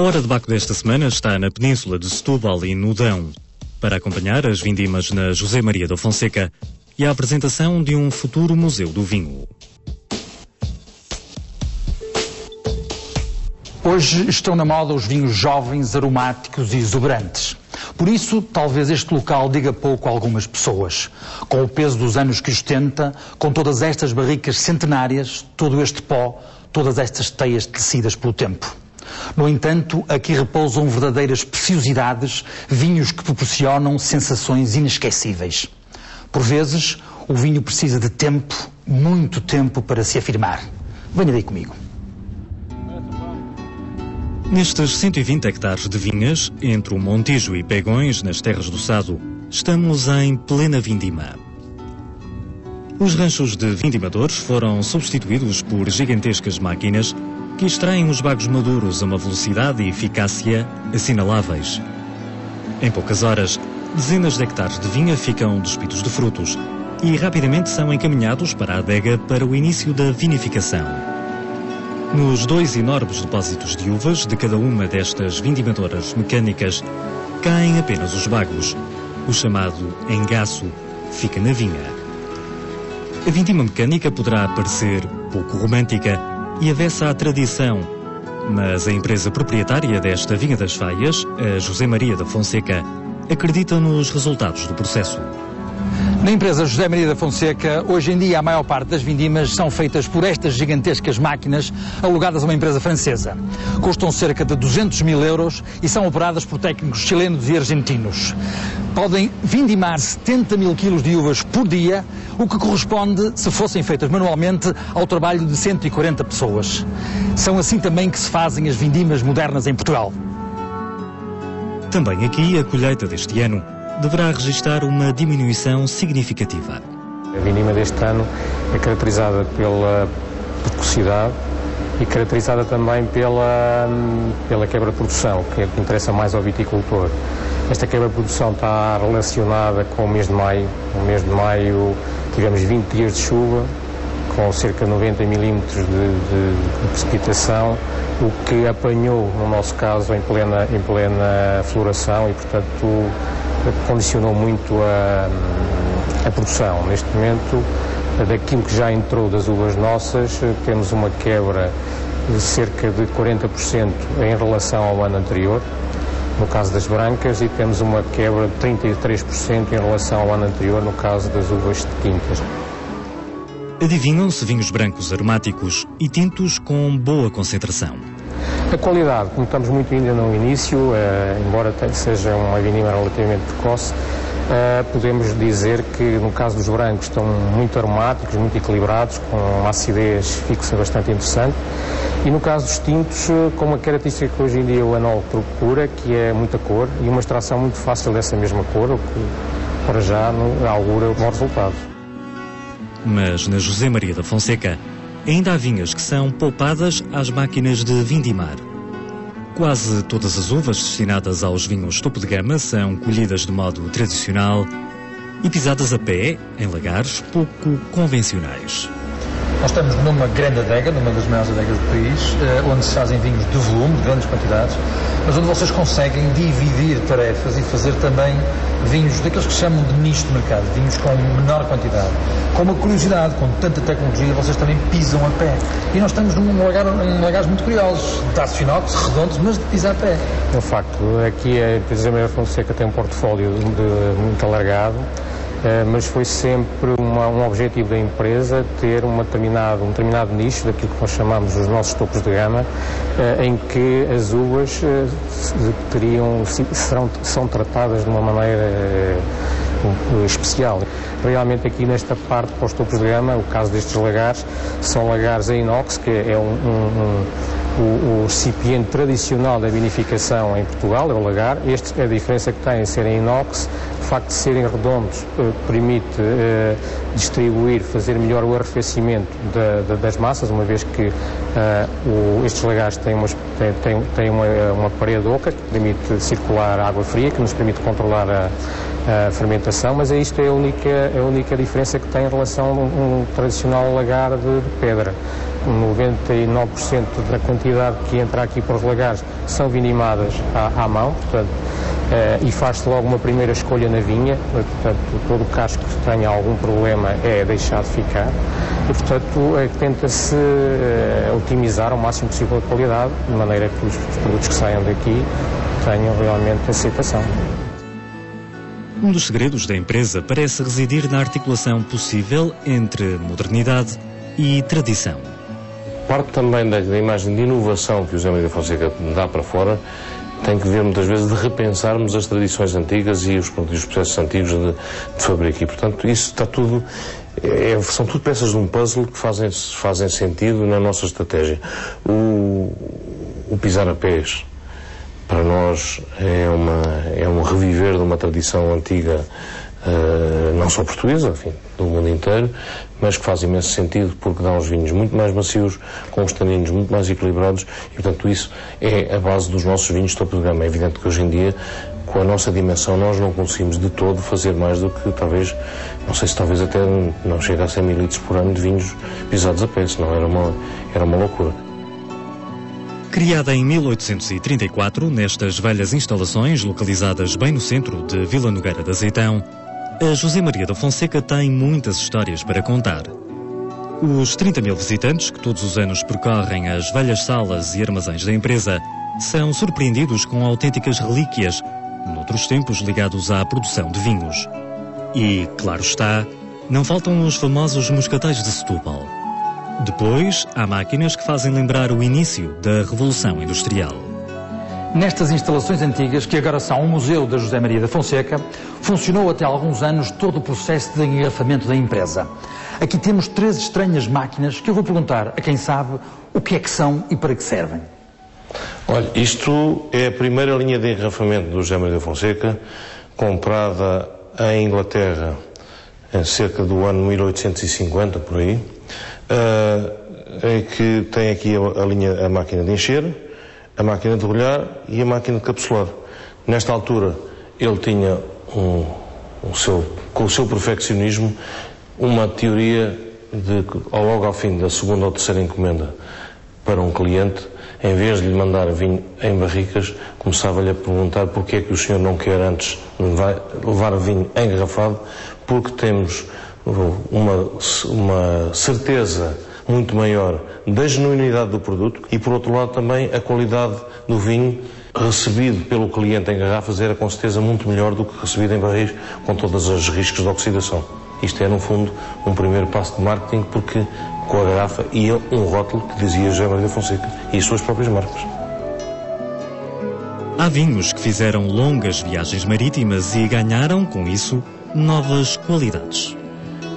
A hora de Baco desta semana está na Península de Setúbal e no Dão, para acompanhar as vindimas na José Maria da Fonseca e a apresentação de um futuro Museu do Vinho. Hoje estão na moda os vinhos jovens, aromáticos e exuberantes. Por isso, talvez este local diga pouco a algumas pessoas. Com o peso dos anos que ostenta, com todas estas barricas centenárias, todo este pó, todas estas teias tecidas pelo tempo. No entanto, aqui repousam verdadeiras preciosidades, vinhos que proporcionam sensações inesquecíveis. Por vezes, o vinho precisa de tempo, muito tempo, para se afirmar. Venha daí comigo. Nestes 120 hectares de vinhas, entre o Montijo e Pegões, nas terras do Sado, estamos em plena vindima. Os ranchos de vindimadores foram substituídos por gigantescas máquinas que extraem os bagos maduros a uma velocidade e eficácia assinaláveis. Em poucas horas, dezenas de hectares de vinha ficam despidos de frutos e rapidamente são encaminhados para a adega para o início da vinificação. Nos 2 enormes depósitos de uvas de cada uma destas vindimadoras mecânicas caem apenas os bagos. O chamado engaço fica na vinha. A vindima mecânica poderá parecer pouco romântica e avessa à tradição, mas a empresa proprietária desta vinha das Faias, a José Maria da Fonseca, acredita nos resultados do processo. Na empresa José Maria da Fonseca, hoje em dia a maior parte das vindimas são feitas por estas gigantescas máquinas alugadas a uma empresa francesa. Custam cerca de 200 mil euros e são operadas por técnicos chilenos e argentinos. Podem vindimar 70 mil quilos de uvas por dia, o que corresponde, se fossem feitas manualmente, ao trabalho de 140 pessoas. São assim também que se fazem as vindimas modernas em Portugal. Também aqui a colheita deste ano deverá registrar uma diminuição significativa. A vindima deste ano é caracterizada pela precocidade e caracterizada também pela quebra de produção, que é o que interessa mais ao viticultor. Esta quebra de produção está relacionada com o mês de maio. No mês de maio tivemos 20 dias de chuva, com cerca de 90 milímetros de precipitação, o que apanhou, no nosso caso, em plena floração e, portanto, condicionou muito a produção. Neste momento, daquilo que já entrou das uvas nossas, temos uma quebra de cerca de 40% em relação ao ano anterior, no caso das brancas, e temos uma quebra de 33% em relação ao ano anterior, no caso das uvas de tintas. Adivinham-se vinhos brancos aromáticos e tintos com boa concentração. A qualidade, como estamos muito ainda no início, embora seja uma vindima relativamente precoce, podemos dizer que no caso dos brancos estão muito aromáticos, muito equilibrados, com uma acidez fixa bastante interessante, e no caso dos tintos, com uma característica que hoje em dia o enólogo procura, que é muita cor e uma extração muito fácil dessa mesma cor, o que para já augura bons resultados. Mas na José Maria da Fonseca ainda há vinhas que são poupadas às máquinas de vindimar. Quase todas as uvas destinadas aos vinhos topo de gama são colhidas de modo tradicional e pisadas a pé em lagares pouco convencionais. Nós estamos numa grande adega, numa das maiores adegas do país, onde se fazem vinhos de volume, de grandes quantidades, mas onde vocês conseguem dividir tarefas e fazer também vinhos daqueles que se chamam de nicho de mercado, vinhos com menor quantidade. Com uma curiosidade, com tanta tecnologia, vocês também pisam a pé. E nós estamos num lagares muito curiosos, de aço inox, redondos, mas de pisar a pé. É um facto. Aqui a empresa Maria Fonseca tem um portfólio muito alargado, mas foi sempre um objetivo da empresa ter um determinado nicho daquilo que nós chamamos os nossos topos de gama, em que as uvas são tratadas de uma maneira especial. Realmente aqui nesta parte, para os topos de gama, o caso destes lagares, são lagares em inox, que é o recipiente tradicional da vinificação em Portugal, é o lagar. A diferença que tem em serem inox, o facto de serem redondos, permite distribuir, fazer melhor o arrefecimento das massas, uma vez que estes lagares têm uma parede oca que permite circular água fria, que nos permite controlar a fermentação, mas isto é a única diferença que tem em relação a um tradicional lagar de pedra. 99% da quantidade que entra aqui para os lagares são vindimadas à mão, portanto, e faz-se logo uma primeira escolha na vinha, portanto, todo o casco que tenha algum problema é deixado ficar, e, portanto, tenta-se otimizar ao máximo possível a qualidade, de maneira que os produtos que saiam daqui tenham realmente aceitação. Um dos segredos da empresa parece residir na articulação possível entre modernidade e tradição. Parte também da imagem de inovação que o José Maria da Fonseca dá para fora tem que ver muitas vezes de repensarmos as tradições antigas e os processos antigos de fabrico. E, portanto, isso está tudo, são tudo peças de um puzzle que fazem sentido na nossa estratégia. O pisar a pés, para nós, é um reviver de uma tradição antiga, não só portuguesa, enfim, do mundo inteiro, mas que faz imenso sentido porque dá uns vinhos muito mais macios, com os taninos muito mais equilibrados e, portanto, isso é a base dos nossos vinhos de topo de gama. É evidente que hoje em dia, com a nossa dimensão, nós não conseguimos de todo fazer mais do que talvez, não sei se talvez até não chega a 100 mil litros por ano de vinhos pisados a pé, senão era uma loucura. Criada em 1834, nestas velhas instalações localizadas bem no centro de Vila Nogueira de Azeitão, a José Maria da Fonseca tem muitas histórias para contar. Os 30 mil visitantes que todos os anos percorrem as velhas salas e armazéns da empresa são surpreendidos com autênticas relíquias, noutros tempos ligados à produção de vinhos. E, claro está, não faltam os famosos moscatéis de Setúbal. Depois, há máquinas que fazem lembrar o início da Revolução Industrial. Nestas instalações antigas, que agora são um museu da José Maria da Fonseca, funcionou até há alguns anos todo o processo de engarrafamento da empresa. Aqui temos 3 estranhas máquinas que eu vou perguntar a quem sabe o que é que são e para que servem. Olha, isto é a primeira linha de engarrafamento do José Maria da Fonseca, comprada em Inglaterra em cerca do ano 1850, por aí, que tem aqui a máquina de encher, a máquina de rolhar e a máquina de capsular. Nesta altura, ele tinha, com o seu perfeccionismo, uma teoria de que, logo ao fim da segunda ou terceira encomenda para um cliente, em vez de lhe mandar vinho em barricas, começava-lhe a perguntar porque é que o senhor não quer antes levar vinho engarrafado, porque temos uma certeza muito maior da genuinidade do produto e, por outro lado, também a qualidade do vinho recebido pelo cliente em garrafas era com certeza muito melhor do que recebido em barris com todos os riscos de oxidação. Isto é, no fundo, um primeiro passo de marketing, porque com a garrafa ia um rótulo que dizia José Maria da Fonseca e as suas próprias marcas. Há vinhos que fizeram longas viagens marítimas e ganharam, com isso, novas qualidades.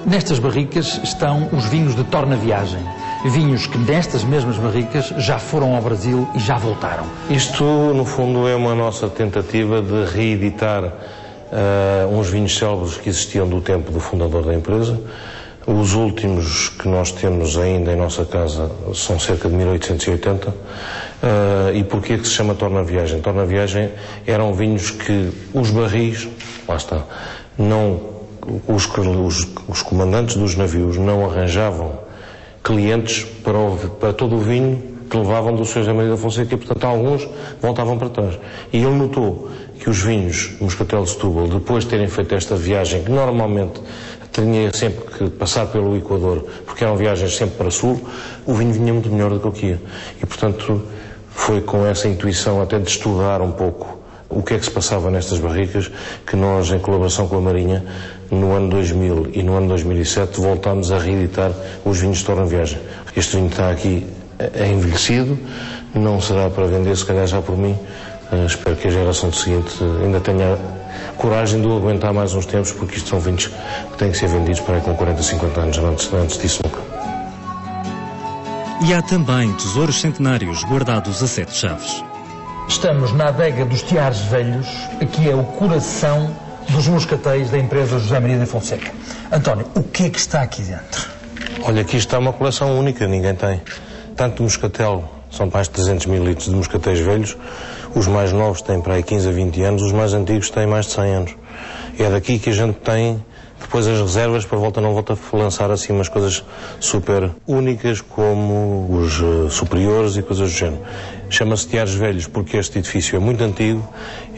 Nestas barricas estão os vinhos de torna-viagem. Vinhos que nestas mesmas barricas já foram ao Brasil e já voltaram. Isto, no fundo, é uma nossa tentativa de reeditar uns vinhos célebres que existiam do tempo do fundador da empresa. Os últimos que nós temos ainda em nossa casa são cerca de 1880. E porquê que se chama torna-viagem? Torna-viagem eram vinhos que os barris, lá está, os comandantes dos navios não arranjavam clientes para todo o vinho que levavam do Sr. José Maria da Fonseca e, portanto, alguns voltavam para trás. E ele notou que os vinhos Moscatel de Setúbal, depois de terem feito esta viagem, que normalmente tinha sempre que passar pelo Equador, porque eram viagens sempre para sul, o vinho vinha muito melhor do que o que ia. E, portanto, foi com essa intuição até de estudar um pouco o que é que se passava nestas barricas que nós, em colaboração com a Marinha, no ano 2000 e no ano 2007, voltámos a reeditar os vinhos de torna-viagem. Este vinho está aqui envelhecido, não será para vender, se calhar já por mim. Espero que a geração seguinte ainda tenha coragem de o aguentar mais uns tempos, porque isto são vinhos que têm que ser vendidos para aí com 40, 50 anos, antes disso nunca. E há também tesouros centenários guardados a 7 chaves. Estamos na adega dos Tiares Velhos, que é o coração dos moscatéis da empresa José Maria da Fonseca. António, o que é que está aqui dentro? Olha, aqui está uma coleção única, ninguém tem. Tanto de moscatel, são mais de 300 mil litros de moscatéis velhos, os mais novos têm para aí 15 a 20 anos, os mais antigos têm mais de 100 anos. É daqui que a gente tem depois as reservas para volta não volta a lançar assim umas coisas super únicas como os superiores e coisas do género. Chama-se Teares Velhos porque este edifício é muito antigo,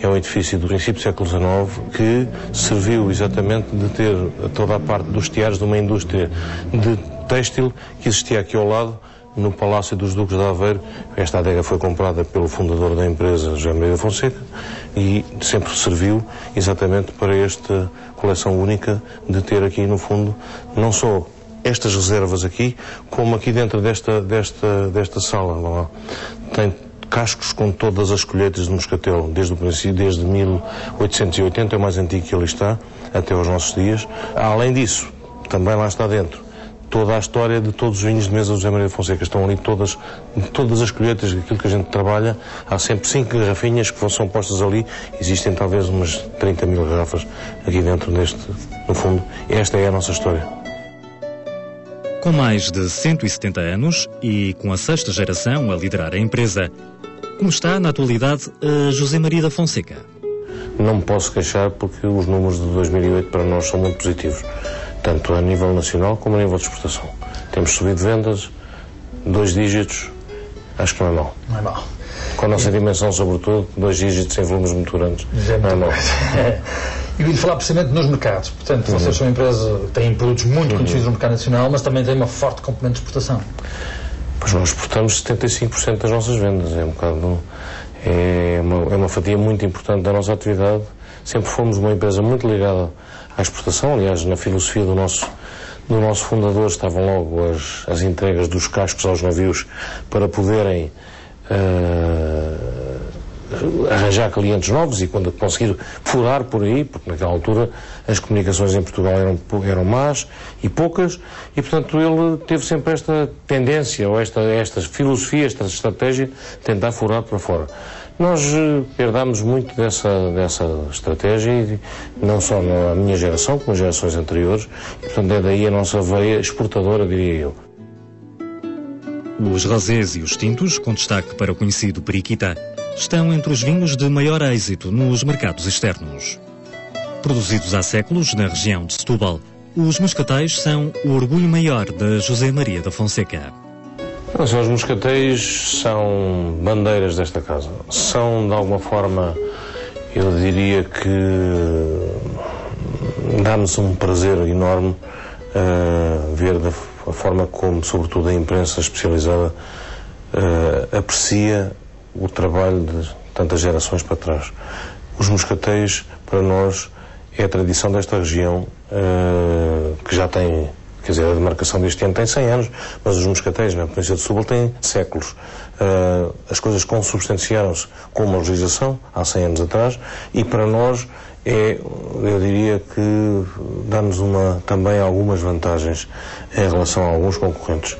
é um edifício do princípio do século XIX que serviu exatamente de ter toda a parte dos teares de uma indústria de têxtil que existia aqui ao lado, no Palácio dos Duques de Aveiro. Esta adega foi comprada pelo fundador da empresa, José Maria da Fonseca, e sempre serviu exatamente para esta coleção única de ter aqui no fundo não só estas reservas aqui, como aqui dentro desta sala. Tem cascos com todas as colheitas de moscatel, desde o princípio, desde 1880, é o mais antigo que ali está, até aos nossos dias. Além disso, também lá está dentro toda a história de todos os vinhos de mesa do José Maria da Fonseca. Estão ali todas as colheitas, aquilo que a gente trabalha. Há sempre 5 garrafinhas que são postas ali. Existem talvez umas 30 mil garrafas aqui dentro no fundo. Esta é a nossa história. Com mais de 170 anos e com a 6ª geração a liderar a empresa, como está na atualidade a José Maria da Fonseca? Não me posso queixar porque os números de 2008 para nós são muito positivos, tanto a nível nacional como a nível de exportação. Temos subido vendas, 2 dígitos, acho que não é mau. Não é mau. Com a nossa dimensão, sobretudo, 2 dígitos em volumes muito grandes, não é mau. Eu ia falar precisamente nos mercados. Portanto, vocês são uma empresa que tem produtos muito conhecidos no mercado nacional, mas também tem uma forte componente de exportação. Pois nós exportamos 75% das nossas vendas. É uma fatia muito importante da nossa atividade. Sempre fomos uma empresa muito ligada à exportação. Aliás, na filosofia do nosso fundador estavam logo as entregas dos cascos aos navios para poderem arranjar clientes novos e quando conseguir furar por aí, porque naquela altura as comunicações em Portugal eram más e poucas, e portanto ele teve sempre esta tendência, ou esta filosofia, esta estratégia de tentar furar para fora. Nós herdámos muito dessa estratégia, e não só na minha geração, como as gerações anteriores, e portanto é daí a nossa veia exportadora, diria eu. Os rosés e os tintos, com destaque para o conhecido Periquita, estão entre os vinhos de maior êxito nos mercados externos. Produzidos há séculos na região de Setúbal, os moscatéis são o orgulho maior da José Maria da Fonseca. Os moscatéis são bandeiras desta casa. São, de alguma forma, eu diria que dá-nos um prazer enorme ver a forma como, sobretudo, a imprensa especializada aprecia o trabalho de tantas gerações para trás. Os moscatéis, para nós, é a tradição desta região, que já tem, quer dizer, a demarcação deste ano tem 100 anos, mas os moscatéis na província de Setúbal têm séculos. As coisas consubstanciaram-se com uma legislação, há 100 anos atrás, e para nós eu diria que dá-nos também algumas vantagens em relação a alguns concorrentes.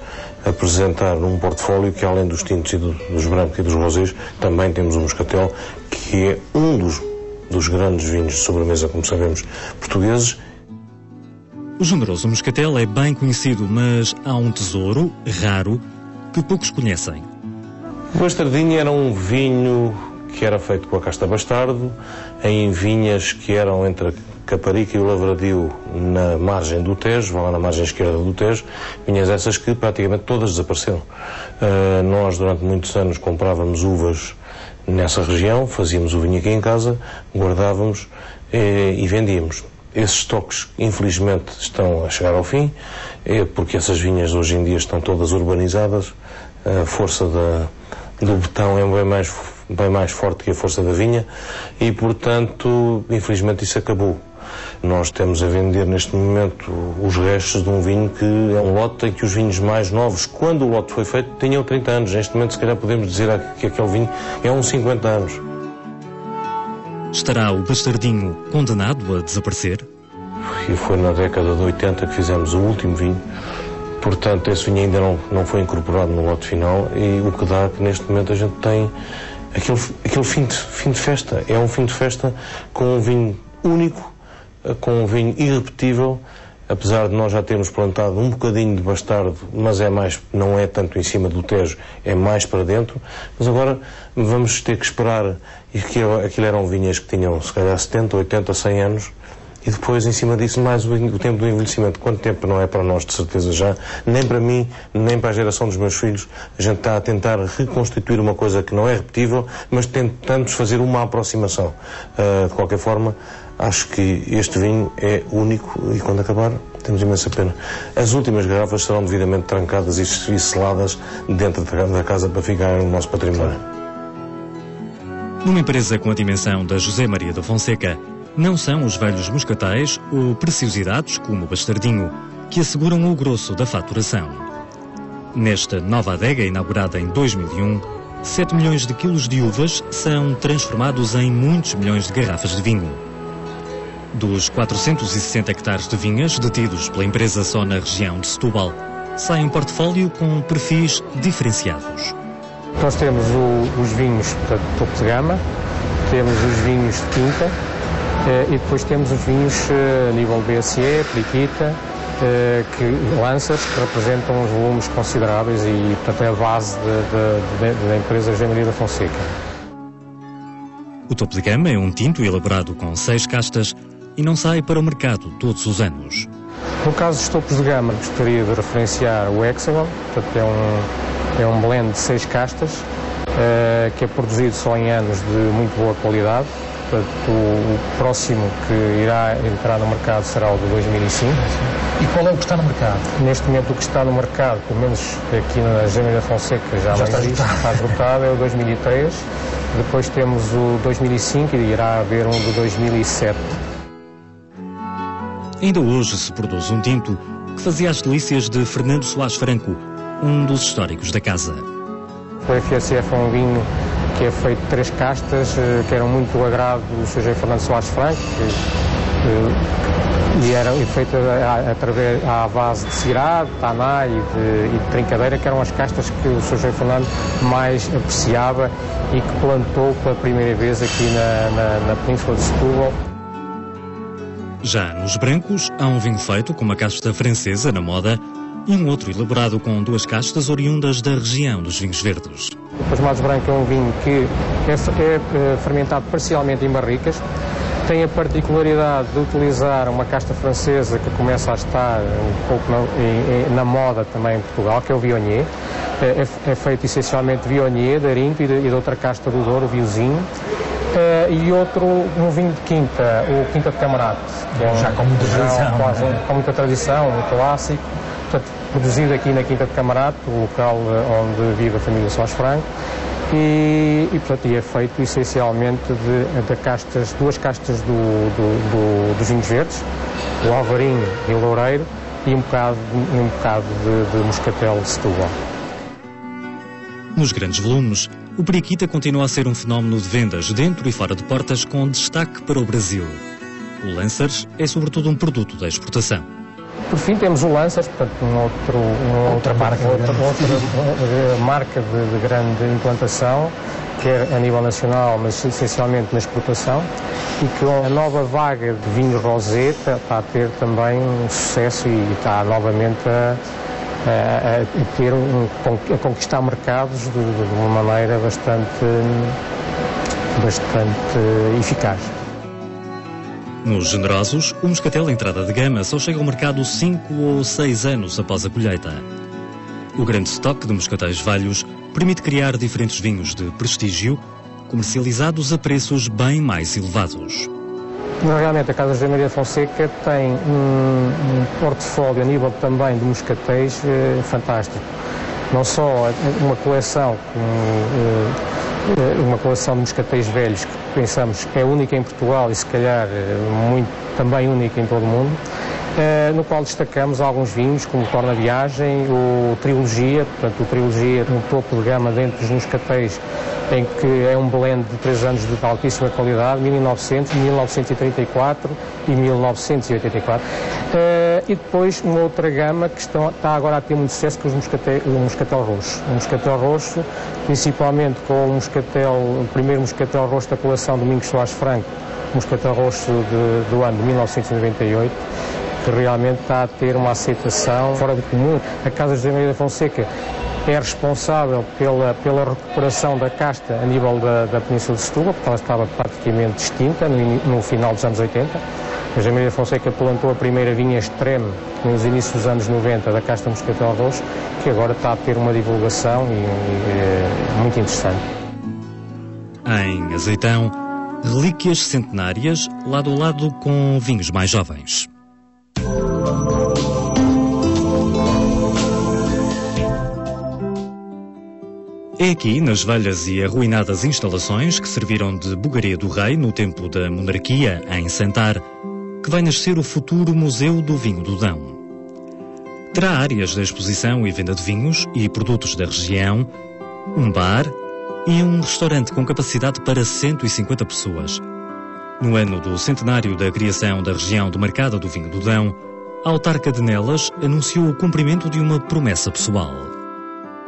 Apresentar um portfólio que, além dos tintos e dos brancos e dos rosés, também temos o moscatel, que é um dos grandes vinhos de sobremesa, como sabemos, portugueses. O generoso moscatel é bem conhecido, mas há um tesouro raro que poucos conhecem. O Bastardinho era um vinho que era feito com a casta bastardo, em vinhas que eram entre a Caparica e o Lavradio, na margem do Tejo, vá lá na margem esquerda do Tejo, vinhas essas que praticamente todas desapareceram. Nós, durante muitos anos, comprávamos uvas nessa região, fazíamos o vinho aqui em casa, guardávamos e vendíamos. Esses estoques, infelizmente, estão a chegar ao fim, porque essas vinhas hoje em dia estão todas urbanizadas, a força do betão é bem mais forte que a força da vinha e, portanto, infelizmente isso acabou. Nós temos a vender neste momento os restos de um vinho que é um lote em que os vinhos mais novos, quando o lote foi feito, tinham 30 anos. Neste momento, se calhar, podemos dizer que aquele vinho é uns 50 anos. Estará o Bastardinho condenado a desaparecer? E foi na década de 80 que fizemos o último vinho. Portanto, esse vinho ainda não foi incorporado no lote final e o que dá que neste momento a gente tem aquele fim de festa. É um fim de festa com um vinho único, com um vinho irrepetível, apesar de nós já termos plantado um bocadinho de bastardo, mas não é tanto em cima do Tejo, é mais para dentro. Mas agora vamos ter que esperar, e aquilo eram vinhas que tinham se calhar 70, 80, 100 anos, e depois, em cima disso, mais o tempo do envelhecimento. Quanto tempo não é para nós, de certeza já, nem para mim, nem para a geração dos meus filhos. A gente está a tentar reconstituir uma coisa que não é repetível, mas tentamos fazer uma aproximação. De qualquer forma, acho que este vinho é único e quando acabar temos imensa pena. As últimas garrafas serão devidamente trancadas e seladas dentro da casa para ficarem no nosso património. Numa empresa com a dimensão da José Maria da Fonseca, não são os velhos moscatéis ou preciosidades como o Bastardinho que asseguram o grosso da faturação. Nesta nova adega, inaugurada em 2001, 7 milhões de quilos de uvas são transformados em muitos milhões de garrafas de vinho. Dos 460 hectares de vinhas detidos pela empresa só na região de Setúbal, sai um portfólio com perfis diferenciados. Nós temos os vinhos de topo de gama, temos os vinhos de quinta e depois temos os vinhos a nível BSE, Periquita, Lancers, que representam uns volumes consideráveis e, portanto, é a base da empresa José Maria da Fonseca. O topo de gama é um tinto elaborado com 6 castas e não sai para o mercado todos os anos. No caso dos topos de gama, gostaria de referenciar o Hexagon, portanto, é um blend de 6 castas, que é produzido só em anos de muito boa qualidade. Portanto, o próximo que irá entrar no mercado será o de 2005. E qual é o que está no mercado? Neste momento o que está no mercado, pelo menos aqui na José Maria da Fonseca já não existe, está esgotado, é o 2003. Depois temos o 2005 e irá haver um de 2007. Ainda hoje se produz um tinto que fazia as delícias de Fernando Soares Franco, um dos históricos da casa. O FSF é um vinho que é feito de 3 castas, que eram muito do agrado do Sr. Fernando Soares Franco, e era feita à base de Syrah, de Taná e de Trincadeira, que eram as castas que o Sr. Fernando mais apreciava e que plantou pela primeira vez aqui na Península de Setúbal. Já nos brancos, há um vinho feito com uma casta francesa na moda e um outro elaborado com 2 castas oriundas da região dos vinhos verdes. O Pasmados Branco é um vinho que é fermentado parcialmente em barricas, tem a particularidade de utilizar uma casta francesa que começa a estar um pouco na moda também em Portugal, que é o Viognier. É feito essencialmente Viognier, de Arinto e de outra casta do Douro, o Viozinho. E outro, um vinho de quinta, o Quinta de Camarate. Já com muita tradição. Com muita tradição, um clássico. Portanto, produzido aqui na Quinta de Camarate, o local onde vive a família Soares Franco. E é feito essencialmente de castas, 2 castas dos vinhos verdes, o Alvarinho e o Loureiro, e um bocado de Moscatel de Setúbal. Nos grandes volumes, o Periquita continua a ser um fenómeno de vendas dentro e fora de portas com destaque para o Brasil. O Lancers é sobretudo um produto da exportação. Por fim temos o Lancers, portanto, outra marca de grande implantação, quer a nível nacional, mas essencialmente na exportação, e que a nova vaga de vinho rosé está a ter também um sucesso e está novamente a conquistar mercados de uma maneira bastante eficaz. Nos generosos, o moscatel entrada de gama só chega ao mercado 5 ou 6 anos após a colheita. O grande estoque de moscatéis velhos permite criar diferentes vinhos de prestígio, comercializados a preços bem mais elevados. Realmente a Casa José Maria da Fonseca tem um portfólio a nível também de moscatéis fantástico. Não só uma coleção de moscatéis velhos que pensamos que é única em Portugal e se calhar também única em todo o mundo, no qual destacamos alguns vinhos como o Torna Viagem, o Trilogia, portanto o Trilogia no topo de gama dentro dos moscatéis, em que é um blend de 3 anos de altíssima qualidade, 1900, 1934 e 1984. E depois uma outra gama que está agora a ter muito sucesso, que é o Moscatel Roxo. O Moscatel Roxo, principalmente com o primeiro Moscatel Roxo da coleção Domingos Soares Franco, o Moscatel Roxo do ano de 1998, que realmente está a ter uma aceitação fora do comum. A Casa José Maria da Fonseca é responsável pela recuperação da casta a nível da Península de Setúbal, porque ela estava praticamente extinta no final dos anos 80. O Engenheiro Maria Fonseca plantou a primeira vinha extreme nos inícios dos anos 90 da Casta Moscatel Roxo, que agora está a ter uma divulgação muito interessante. Em Azeitão, relíquias centenárias lado a lado com vinhos mais jovens. É aqui, nas velhas e arruinadas instalações que serviram de bugaria do rei no tempo da monarquia, em Santar, que vai nascer o futuro Museu do Vinho do Dão. Terá áreas de exposição e venda de vinhos e produtos da região, um bar e um restaurante com capacidade para 150 pessoas. No ano do centenário da criação da região demarcada do Vinho do Dão, a autarca de Nelas anunciou o cumprimento de uma promessa pessoal.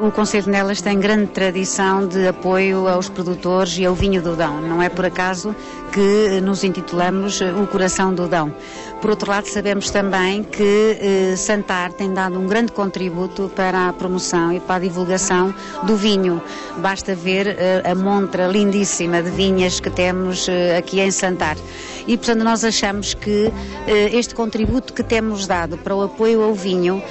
O Concelho de Nelas tem grande tradição de apoio aos produtores e ao vinho do Dão. Não é por acaso que nos intitulamos o Coração do Dão. Por outro lado, sabemos também que Santar tem dado um grande contributo para a promoção e para a divulgação do vinho. Basta ver a montra lindíssima de vinhas que temos aqui em Santar. E, portanto, nós achamos que este contributo que temos dado para o apoio ao vinho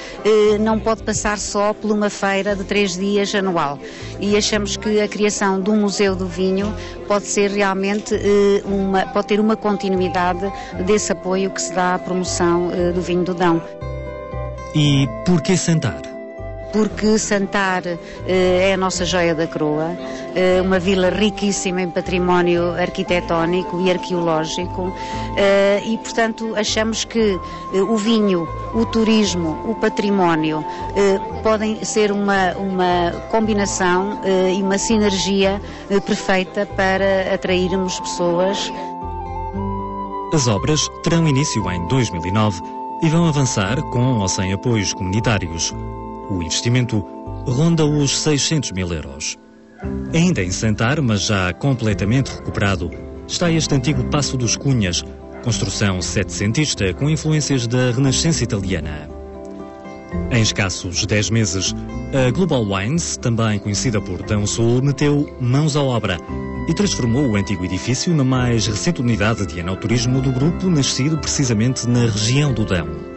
não pode passar só por uma feira de 3 dias anual. E achamos que a criação de um Museu do Vinho pode ser realmente pode ter uma continuidade desse apoio que se dá à promoção do vinho do Dão. E porquê Santar? Porque Santar é a nossa joia da coroa, uma vila riquíssima em património arquitetónico e arqueológico e, portanto, achamos que o vinho, o turismo, o património podem ser uma combinação e uma sinergia perfeita para atrairmos pessoas. As obras terão início em 2009 e vão avançar com ou sem apoios comunitários. O investimento ronda os 600 mil euros. Ainda em Santar, mas já completamente recuperado, está este antigo Paço dos Cunhas, construção setecentista com influências da Renascença italiana. Em escassos 10 meses, a Global Wines, também conhecida por Dão Sul, meteu mãos à obra e transformou o antigo edifício na mais recente unidade de enoturismo do grupo, nascido precisamente na região do Dão.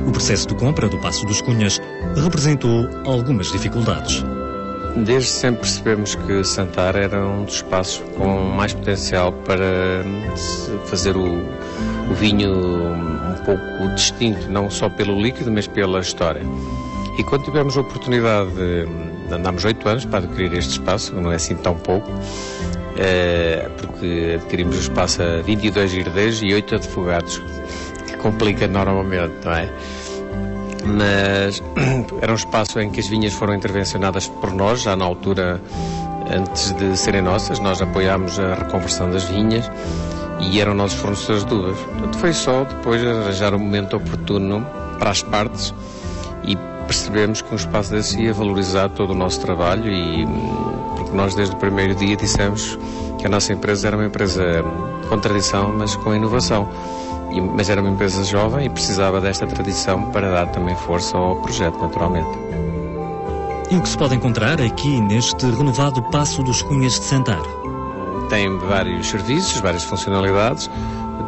O processo de compra do Paço dos Cunhas representou algumas dificuldades. Desde sempre percebemos que Santar era um dos espaços com mais potencial para fazer o vinho um pouco distinto, não só pelo líquido, mas pela história. E quando tivemos a oportunidade andámos 8 anos para adquirir este espaço, não é assim tão pouco, porque adquirimos o espaço a 22 herdeiros e 8 advogados, que complica normalmente, não é? Mas era um espaço em que as vinhas foram intervencionadas por nós, já na altura, antes de serem nossas. Nós apoiámos a reconversão das vinhas e eram nossos fornecedores de uvas. Portanto, foi só depois arranjar um momento oportuno para as partes e percebemos que um espaço desse ia valorizar todo o nosso trabalho, e porque nós desde o primeiro dia dissemos que a nossa empresa era uma empresa com tradição, mas com inovação. Mas era uma empresa jovem e precisava desta tradição para dar também força ao projeto, naturalmente. E o que se pode encontrar aqui neste renovado Paço dos Cunhas de Santar? Tem vários serviços, várias funcionalidades.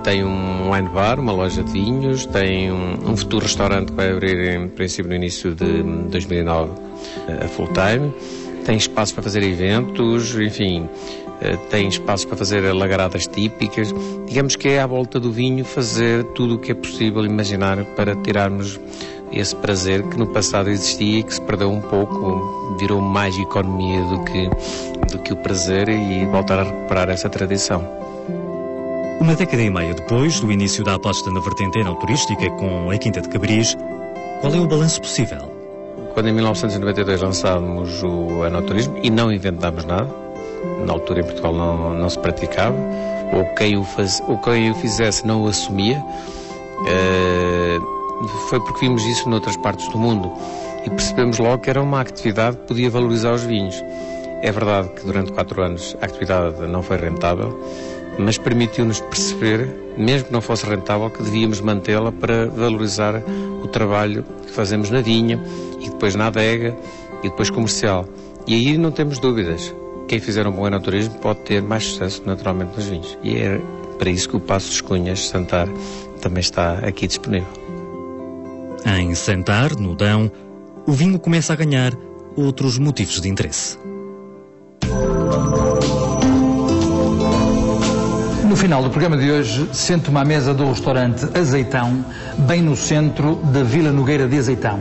Tem um wine bar, uma loja de vinhos, tem um futuro restaurante que vai abrir em princípio no início de 2009 a full time. Tem espaço para fazer eventos, enfim, tem espaço para fazer lagaradas típicas. Digamos que é à volta do vinho fazer tudo o que é possível imaginar para tirarmos esse prazer que no passado existia e que se perdeu um pouco, virou mais economia do que o prazer, e voltar a recuperar essa tradição. Uma década e meia depois do início da aposta na vertente enoturística com a Quinta de Cabris, qual é o balanço possível? Quando em 1992 lançámos o enoturismo e não inventámos nada, na altura em Portugal não se praticava, ou quem o fizesse não o assumia, foi porque vimos isso noutras partes do mundo e percebemos logo que era uma atividade que podia valorizar os vinhos. É verdade que durante 4 anos a atividade não foi rentável, mas permitiu-nos perceber, mesmo que não fosse rentável, que devíamos mantê-la para valorizar o trabalho que fazemos na vinha e depois na adega e depois comercial. E aí não temos dúvidas. Quem fizer um bom enoturismo pode ter mais sucesso naturalmente nos vinhos. E é para isso que o Paço dos Cunhas, Santar, também está aqui disponível. Em Santar, no Dão, o vinho começa a ganhar outros motivos de interesse. No final do programa de hoje, sento-me à mesa do restaurante Azeitão, bem no centro da Vila Nogueira de Azeitão.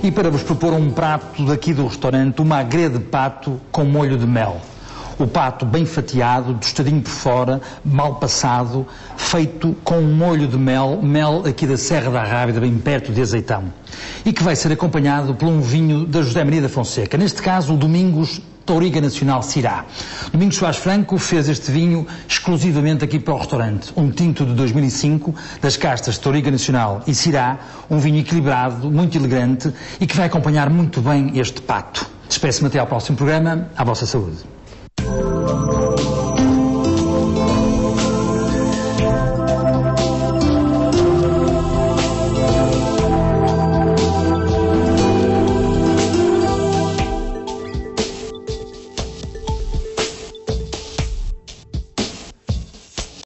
E para vos propor um prato daqui do restaurante, uma agrê de pato com molho de mel. O pato bem fatiado, tostadinho por fora, mal passado, feito com um molho de mel, mel aqui da Serra da Rábida, bem perto de Azeitão. E que vai ser acompanhado por um vinho da José Maria da Fonseca, neste caso o Domingos Touriga Nacional Syrah. Domingos Soares Franco fez este vinho exclusivamente aqui para o restaurante. Um tinto de 2005, das castas Touriga Nacional e Syrah, um vinho equilibrado, muito elegante e que vai acompanhar muito bem este pato. Despeço-me até ao próximo programa. À vossa saúde.